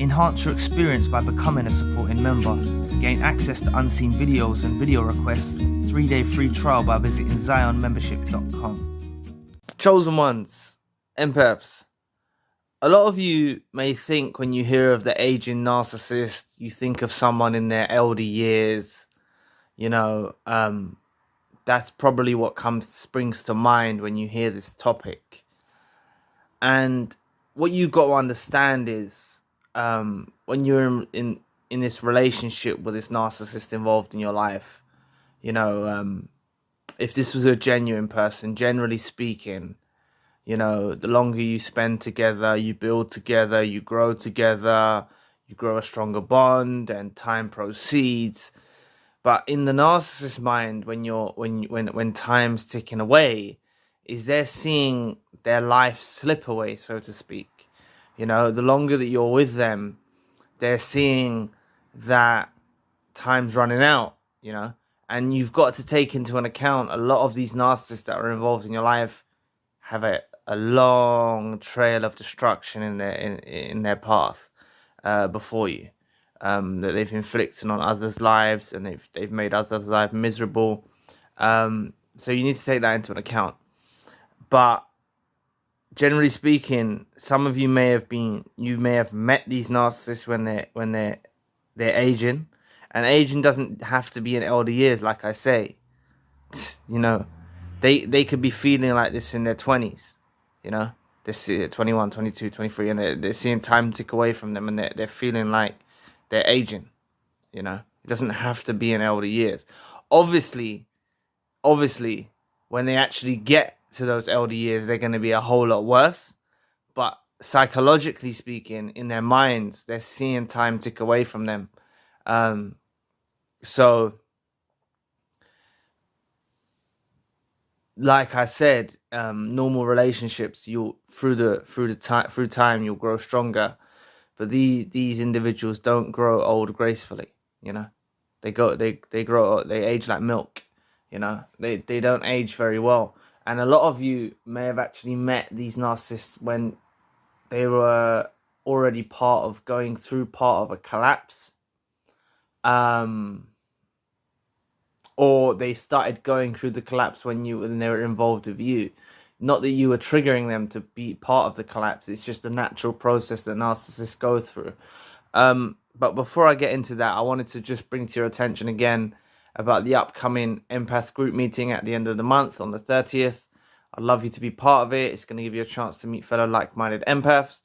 Enhance your experience by becoming a supporting member. Gain access to unseen videos and video requests. 3-day free trial by visiting zionmembership.com. Chosen ones, empaths. A lot of you may think when you hear of the aging narcissist, you think of someone in their elder years. That's probably what springs to mind when you hear this topic. And what you got to understand is, when you're in this relationship with this narcissist involved in your life, if this was a genuine person, generally speaking, the longer you spend together, you build together, you grow together, you grow a stronger bond, and time proceeds. But in the narcissist mind, when time's ticking away, is they're seeing their life slip away, so to speak. The longer that you're with them, they're seeing that time's running out, and you've got to take into an account a lot of these narcissists that are involved in your life have a long trail of destruction in their path before you, that they've inflicted on others' lives, and they've made others' lives miserable. So you need to take that into an account. But generally speaking, some of you may have met these narcissists when they're aging, and aging doesn't have to be in elder years. Like I say, they could be feeling like this in their 20s. They're 21, 22, 23, and they're seeing time tick away from them, and they're feeling like they're aging. It doesn't have to be in elder years. Obviously, when they actually get to those elder years, they're going to be a whole lot worse. But psychologically speaking, in their minds, they're seeing time tick away from them. So, like I said, normal relationships, through time, you'll grow stronger. But these individuals don't grow old gracefully. They age like milk. They don't age very well. And a lot of you may have actually met these narcissists when they were already going through part of a collapse. Or they started going through the collapse when they were involved with you. Not that you were triggering them to be part of the collapse. It's just the natural process that narcissists go through. But before I get into that, I wanted to just bring to your attention again about the upcoming empath group meeting at the end of the month on the 30th. I'd love you to be part of it. It's going to give you a chance to meet fellow like-minded empaths.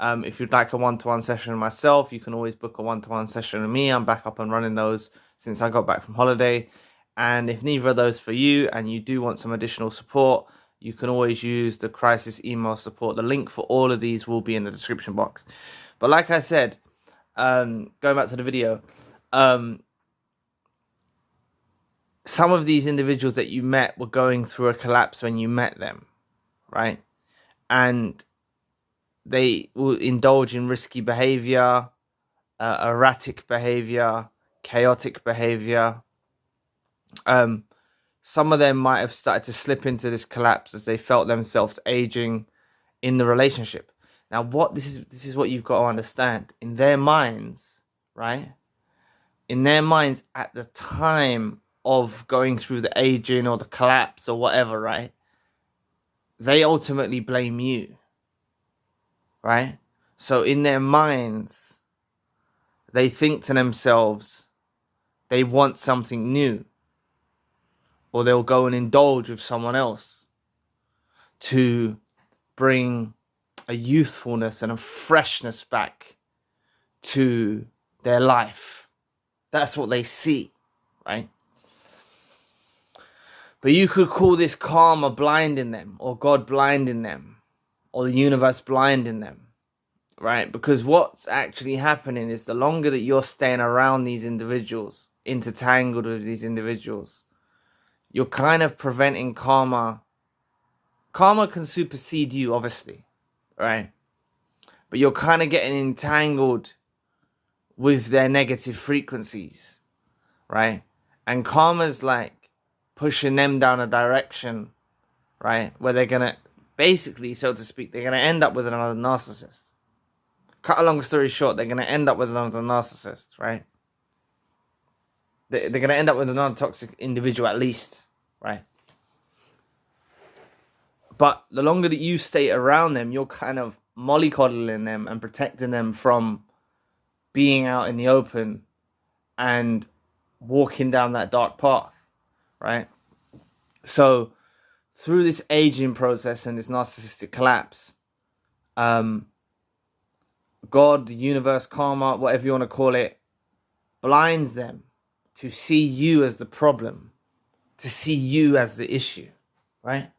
If you'd like a one-to-one session with myself, you can always book a one-to-one session with me. I'm back up and running those since I got back from holiday. And if neither of those for you and you do want some additional support, you can always use the crisis email support. The link for all of these will be in the description box. But like I said, going back to the video, some of these individuals that you met were going through a collapse when you met them, right? And they will indulge in risky behavior, erratic behavior, chaotic behavior. Some of them might have started to slip into this collapse as they felt themselves aging in the relationship. Now, this is what you've got to understand. In their minds, right? In their minds at the time of going through the aging or the collapse or whatever, right? They ultimately blame you, right? So in their minds, they think to themselves, they want something new. Or they'll go and indulge with someone else to bring a youthfulness and a freshness back to their life. That's what they see, right? But you could call this karma blinding them, or God blinding them, or the universe blinding them, right? Because what's actually happening is the longer that you're staying around these individuals, intertangled with these individuals, you're kind of preventing karma. Karma can supersede you, obviously, right? But you're kind of getting entangled with their negative frequencies, right? And karma's like pushing them down a direction, right? Where they're going to, basically, so to speak, they're going to end up with another narcissist. cut a long story short, they're going to end up with another narcissist, right? They're going to end up with another toxic individual at least, right? But the longer that you stay around them, you're kind of mollycoddling them and protecting them from being out in the open and walking down that dark path, right? So through this aging process and this narcissistic collapse, God, the universe, karma, whatever you want to call it, blinds them to see you as the problem, to see you as the issue, right?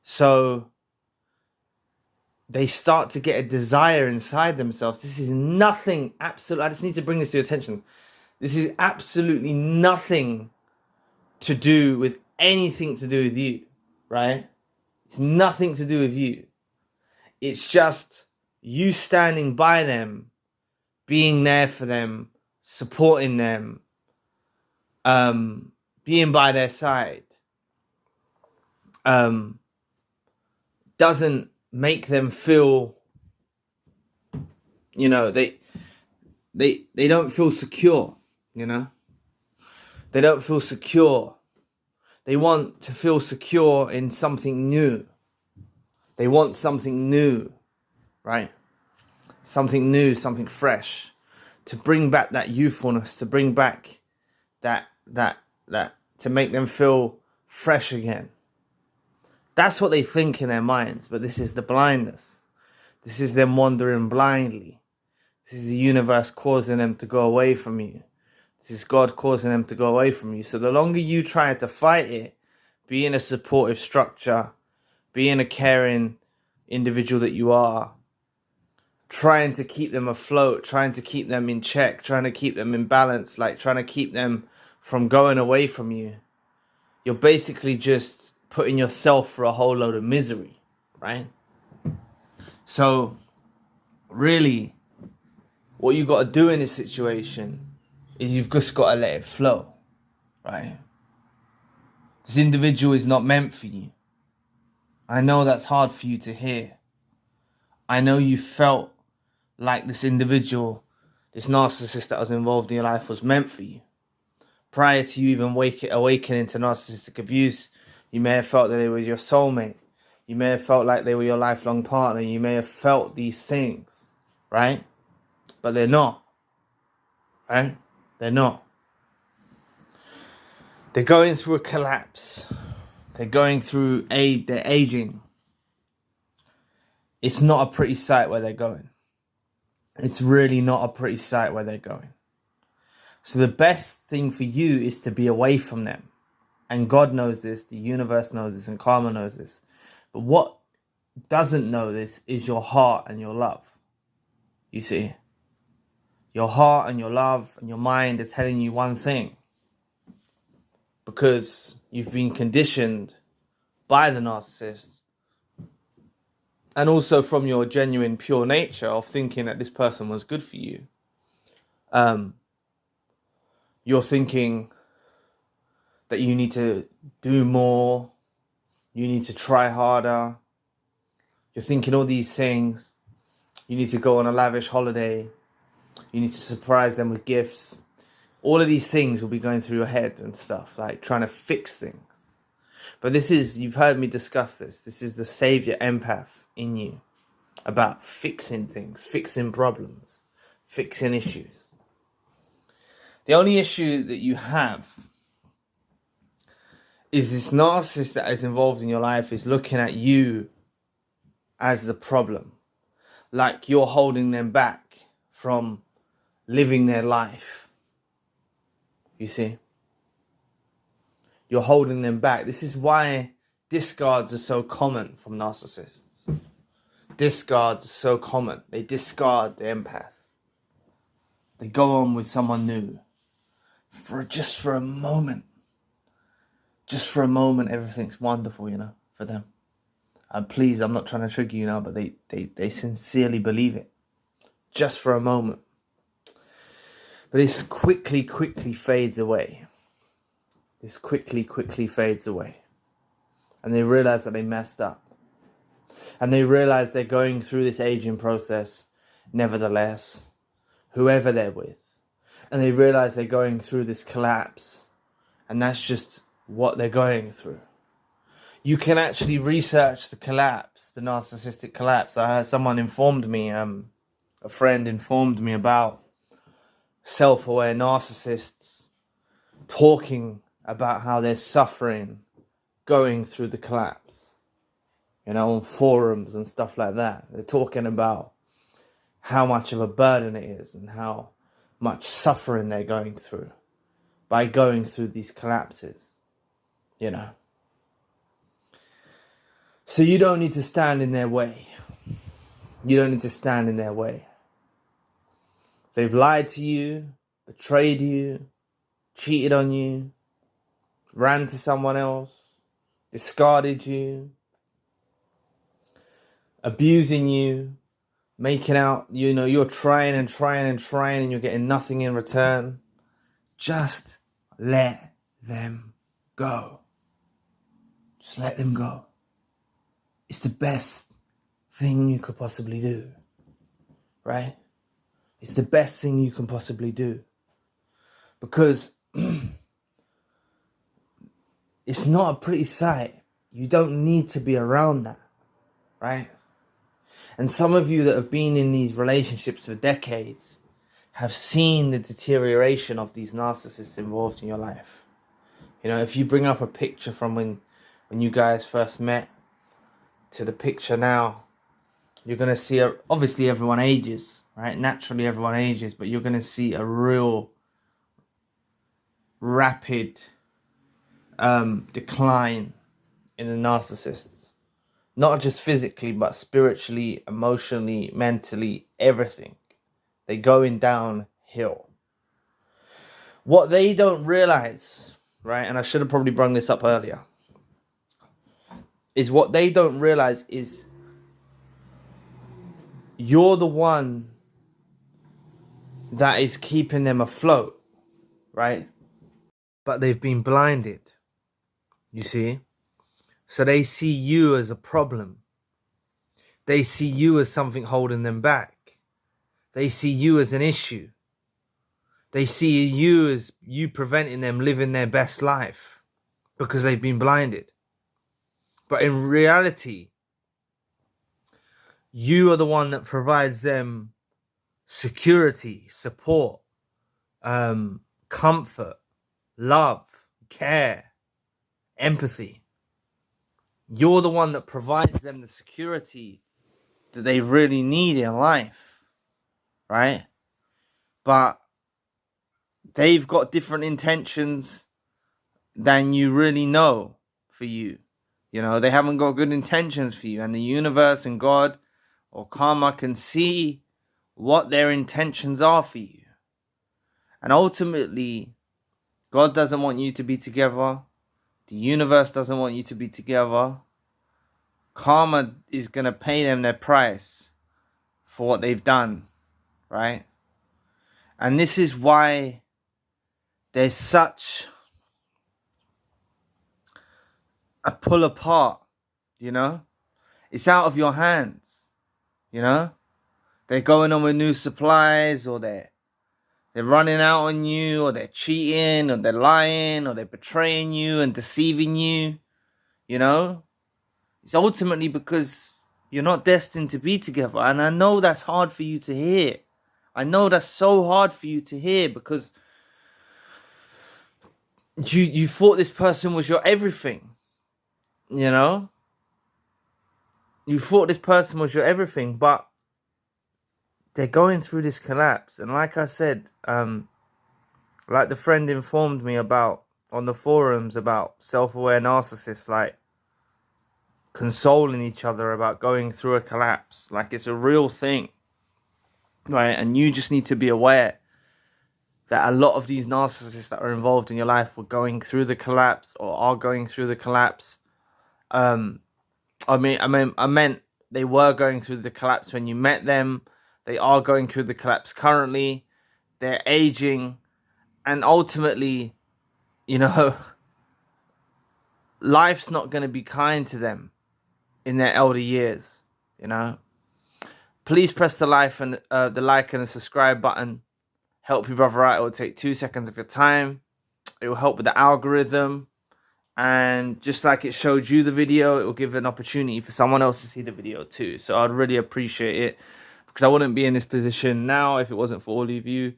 So they start to get a desire inside themselves. This is nothing, absolutely, I just need to bring this to your attention. This is absolutely nothing to do with anything to do with you, right? It's nothing to do with you. It's just you standing by them, being there for them, supporting them, being by their side, doesn't make them feel, you know, they don't feel secure, you know? They don't feel secure. They want to feel secure in something new. They want something new, right? Something new, something fresh, to bring back that youthfulness, to bring back that to make them feel fresh again. That's what they think in their minds, but this is the blindness. This is them wandering blindly. This is the universe causing them to go away from you. This is God causing them to go away from you. So the longer you try to fight it, be in a supportive structure, be in a caring individual that you are, trying to keep them afloat, trying to keep them in check, trying to keep them in balance, like trying to keep them from going away from you, you're basically just putting yourself for a whole load of misery, right? So really, what you got to do in this situation is you've just got to let it flow, right? This individual is not meant for you. I know that's hard for you to hear. I know you felt like this individual, this narcissist that was involved in your life, was meant for you. Prior to you even awakening to narcissistic abuse, you may have felt that they were your soulmate. You may have felt like they were your lifelong partner. You may have felt these things, right? But they're not, right? They're not. They're going through a collapse. They're going through they're aging. It's not a pretty sight where they're going. It's really not a pretty sight where they're going. So the best thing for you is to be away from them. And God knows this, the universe knows this, and karma knows this. But what doesn't know this is your heart and your love. You see? Your heart and your love and your mind are telling you one thing. Because you've been conditioned by the narcissist, and also from your genuine, pure nature of thinking that this person was good for you. You're thinking that you need to do more, you need to try harder. You're thinking all these things. You need to go on a lavish holiday. You need to surprise them with gifts. All of these things will be going through your head and stuff, like trying to fix things. But this is, you've heard me discuss this. This is the savior empath in you, about fixing things, fixing problems, fixing issues. The only issue that you have is this narcissist that is involved in your life is looking at you as the problem. Like you're holding them back from living their life. You see? You're holding them back. This is why discards are so common from narcissists. Discards are so common. They discard the empath. They go on with someone new. Just for a moment. Just for a moment, everything's wonderful, you know, for them. And please, I'm not trying to trigger you now, but they sincerely believe it. Just for a moment. But this quickly fades away. This quickly fades away. And they realize that they messed up. And they realize they're going through this aging process, nevertheless, whoever they're with. And they realize they're going through this collapse. And that's just what they're going through. You can actually research the collapse, the narcissistic collapse. I heard someone informed me, a friend informed me about self-aware narcissists talking about how they're suffering going through the collapse, you know, on forums and stuff like that. They're talking about how much of a burden it is and how much suffering they're going through by going through these collapses, you know. So you don't need to stand in their way. You don't need to stand in their way. If they've lied to you, betrayed you, cheated on you, ran to someone else, discarded you, abusing you, making out, you know, you're trying and you're getting nothing in return, just let them go. Just let them go. It's the best thing you could possibly do, right? It's the best thing you can possibly do. Because it's not a pretty sight. You don't need to be around that, right? And some of you that have been in these relationships for decades have seen the deterioration of these narcissists involved in your life. You know, if you bring up a picture from when you guys first met to the picture now, you're going to see, obviously everyone ages, right? Naturally everyone ages, but you're going to see a real rapid decline in the narcissists. Not just physically, but spiritually, emotionally, mentally, everything. They're going downhill. What they don't realize, right, and I should have probably brought this up earlier, is what they don't realize is you're the one that is keeping them afloat, right? But they've been blinded, you see? So they see you as a problem. They see you as something holding them back. They see you as an issue. They see you as you preventing them living their best life because they've been blinded. But in reality, you are the one that provides them security, support, comfort, love, care, empathy. You're the one that provides them the security that they really need in life, right? But they've got different intentions than you really know for you. You know, they haven't got good intentions for you. And the universe and God or karma can see what their intentions are for you. And ultimately, God doesn't want you to be together. The universe doesn't want you to be together. Karma is going to pay them their price for what they've done, right? And this is why there's such a pull apart, you know? It's out of your hands, you know? They're going on with new supplies, or they're running out on you, or they're cheating, or they're lying, or they're betraying you and deceiving you, you know? It's ultimately because you're not destined to be together. And I know that's hard for you to hear. I know that's so hard for you to hear because you thought this person was your everything, you know? You thought this person was your everything, but they're going through this collapse. And like I said, like the friend informed me about on the forums about self-aware narcissists, like consoling each other about going through a collapse. Like it's a real thing, right? And you just need to be aware that a lot of these narcissists that are involved in your life were going through the collapse or are going through the collapse. I meant they were going through the collapse when you met them. They are going through the collapse currently. They're aging. And ultimately, you know, life's not going to be kind to them in their elder years, you know. Please press the like and the subscribe button. Help your brother out. It will take 2 seconds of your time. It will help with the algorithm. And just like it showed you the video, it will give an opportunity for someone else to see the video too. So I'd really appreciate it, because I wouldn't be in this position now if it wasn't for all of you.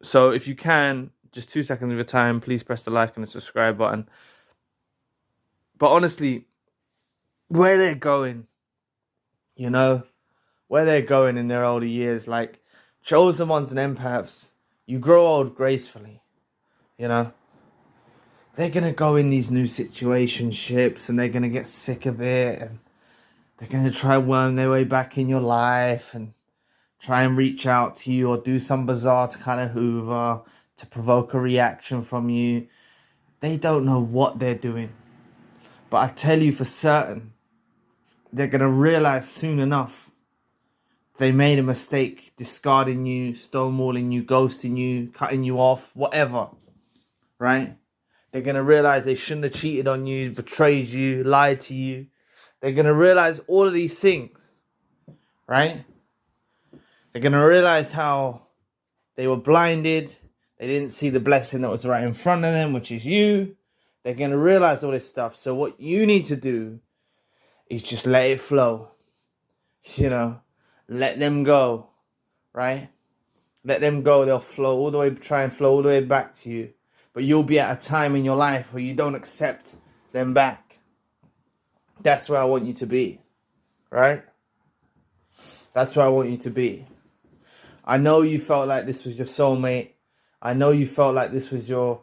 So if you can, just 2 seconds of your time, please press the like and the subscribe button. But honestly, where they're going, you know, where they're going in their older years, like chosen ones and empaths, you grow old gracefully, you know. They're going to go in these new situationships and they're going to get sick of it, and they're going to try worm their way back in your life and try and reach out to you or do some bizarre to kind of hoover to provoke a reaction from you. They don't know what they're doing. But I tell you for certain, they're going to realize soon enough they made a mistake discarding you, stonewalling you, ghosting you, cutting you off, whatever, right? They're going to realize they shouldn't have cheated on you, betrayed you, lied to you. They're going to realize all of these things, right? They're going to realize how they were blinded. They didn't see the blessing that was right in front of them, which is you. They're going to realize all this stuff. So what you need to do is just let it flow. You know, let them go, right? Let them go. They'll flow all the way, try and flow all the way back to you. But you'll be at a time in your life where you don't accept them back. That's where I want you to be, right? That's where I want you to be. I know you felt like this was your soulmate. I know you felt like this was your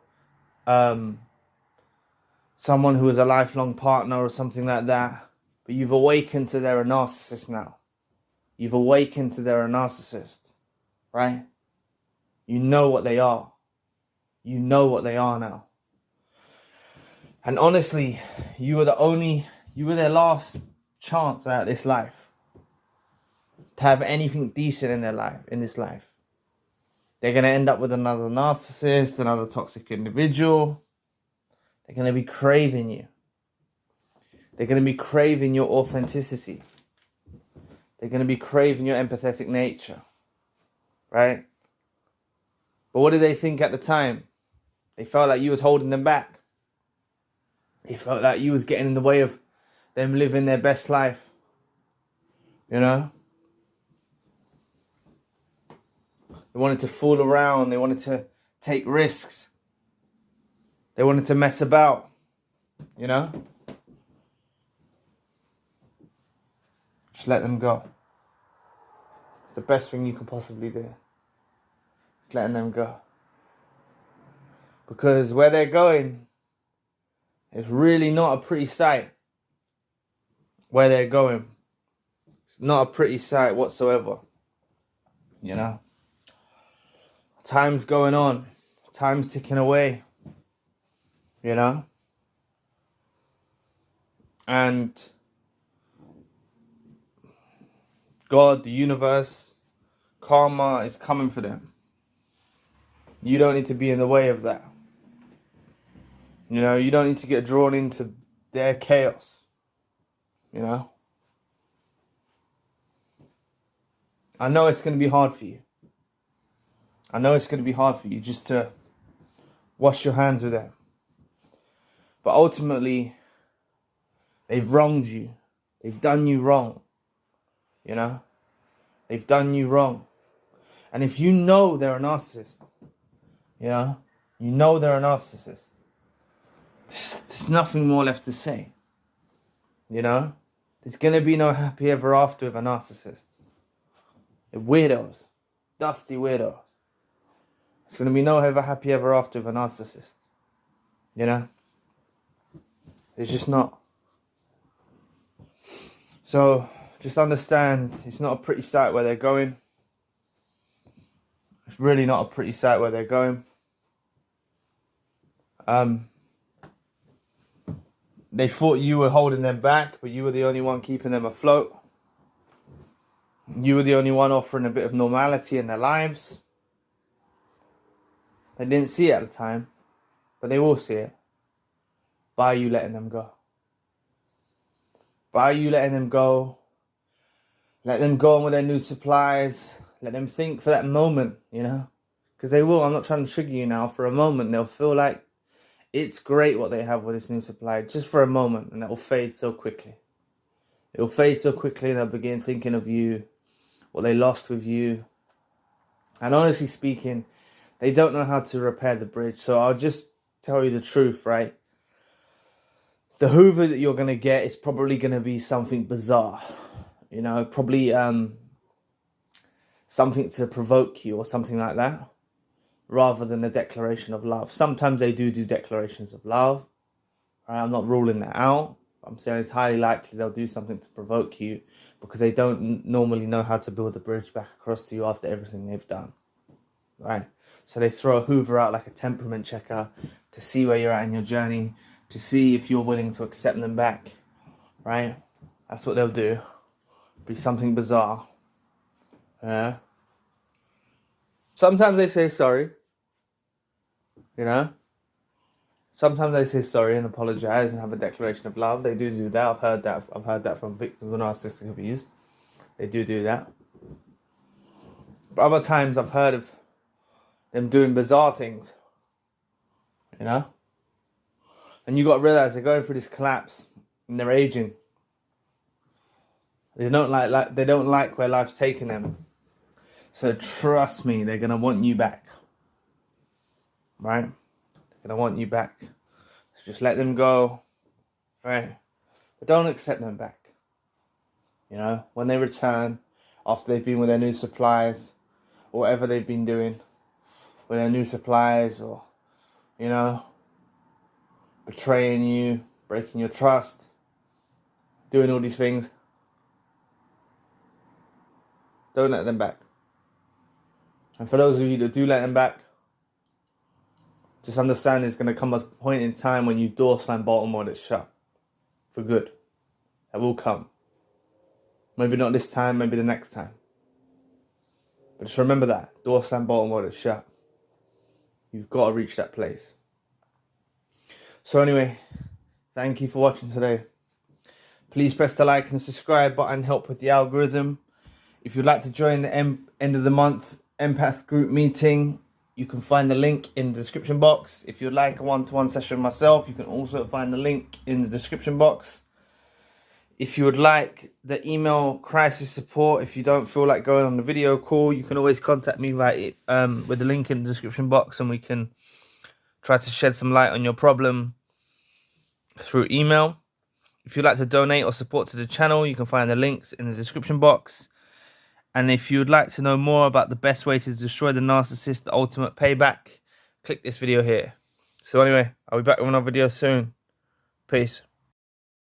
someone who was a lifelong partner or something like that. But you've awakened to they're a narcissist now. You've awakened to they're a narcissist, right? You know what they are. You know what they are now. And honestly, you were their last chance out of this life to have anything decent in their life, in this life. They're going to end up with another narcissist, another toxic individual. They're going to be craving you. They're going to be craving your authenticity. They're going to be craving your empathetic nature, right? But what did they think at the time? They felt like you was holding them back. They felt like you was getting in the way of them living their best life. You know? They wanted to fool around. They wanted to take risks. They wanted to mess about. You know? Just let them go. It's the best thing you can possibly do. Just letting them go. Because where they're going is really not a pretty sight. Where they're going. It's not a pretty sight whatsoever. You know? Time's going on. Time's ticking away. You know? And God, the universe, karma is coming for them. You don't need to be in the way of that. You know, you don't need to get drawn into their chaos. You know? I know it's going to be hard for you. I know it's going to be hard for you just to wash your hands with them. But ultimately, they've wronged you. They've done you wrong. You know? They've done you wrong. And if you know they're a narcissist, you know they're a narcissist, there's nothing more left to say. You know? There's going to be no happy ever after with a narcissist. They're weirdos. Dusty weirdos. There's going to be no ever happy ever after with a narcissist. You know? It's just not. So, just understand, it's not a pretty sight where they're going. It's really not a pretty sight where they're going. They thought you were holding them back, but you were the only one keeping them afloat. You were the only one offering a bit of normality in their lives. They didn't see it at the time, but they will see it by you letting them go. By you letting them go, let them go on with their new supplies. Let them think for that moment, you know. Because they will. I'm not trying to trigger you now. For a moment, they'll feel like it's great what they have with this new supply. Just for a moment. And that will fade so quickly. It will fade so quickly and they'll begin thinking of you. What they lost with you. And honestly speaking, they don't know how to repair the bridge. So I'll just tell you the truth, right? The Hoover that you're going to get is probably going to be something bizarre. You know, probably something to provoke you or something like that. Rather than a declaration of love. Sometimes they do declarations of love. Right? I'm not ruling that out. I'm saying it's highly likely they'll do something to provoke you. Because they don't normally know how to build a bridge back across to you after everything they've done. Right? So they throw a Hoover out like a temperament checker. To see where you're at in your journey. To see if you're willing to accept them back. Right? That's what they'll do. Be something bizarre. Yeah. Sometimes they say sorry. You know? Sometimes they say sorry and apologize and have a declaration of love. They do that. I've heard that. I've heard that from victims of narcissistic abuse. They do that. But other times I've heard of them doing bizarre things. You know? And you got to realize they're going through this collapse and they're aging. They don't like where life's taking them. So trust me, they're gonna want you back. Right? They're gonna want you back. So just let them go. Right? But don't accept them back. You know, when they return, after they've been with their new supplies, or whatever they've been doing with their new supplies, or, you know, betraying you, breaking your trust, doing all these things. Don't let them back. And for those of you that do let them back, just understand there's going to come a point in time when you door slam Baltimore that's shut. For good. That will come. Maybe not this time, maybe the next time. But just remember that. Door slam Baltimore that's shut. You've got to reach that place. So anyway, thank you for watching today. Please press the like and subscribe button, help with the algorithm. If you'd like to join the end of the month empath group meeting, you can find the link in the description box. If you'd like a one-to-one session myself, you can also find the link in the description box. If you would like the email crisis support, if you don't feel like going on the video call, you can always contact me with the link in the description box, and we can try to shed some light on your problem through email. If you'd like to donate or support to the channel, you can find the links in the description box. And if you would like to know more about the best way to destroy the narcissist, the ultimate payback, click this video here. So anyway, I'll be back with another video soon. Peace.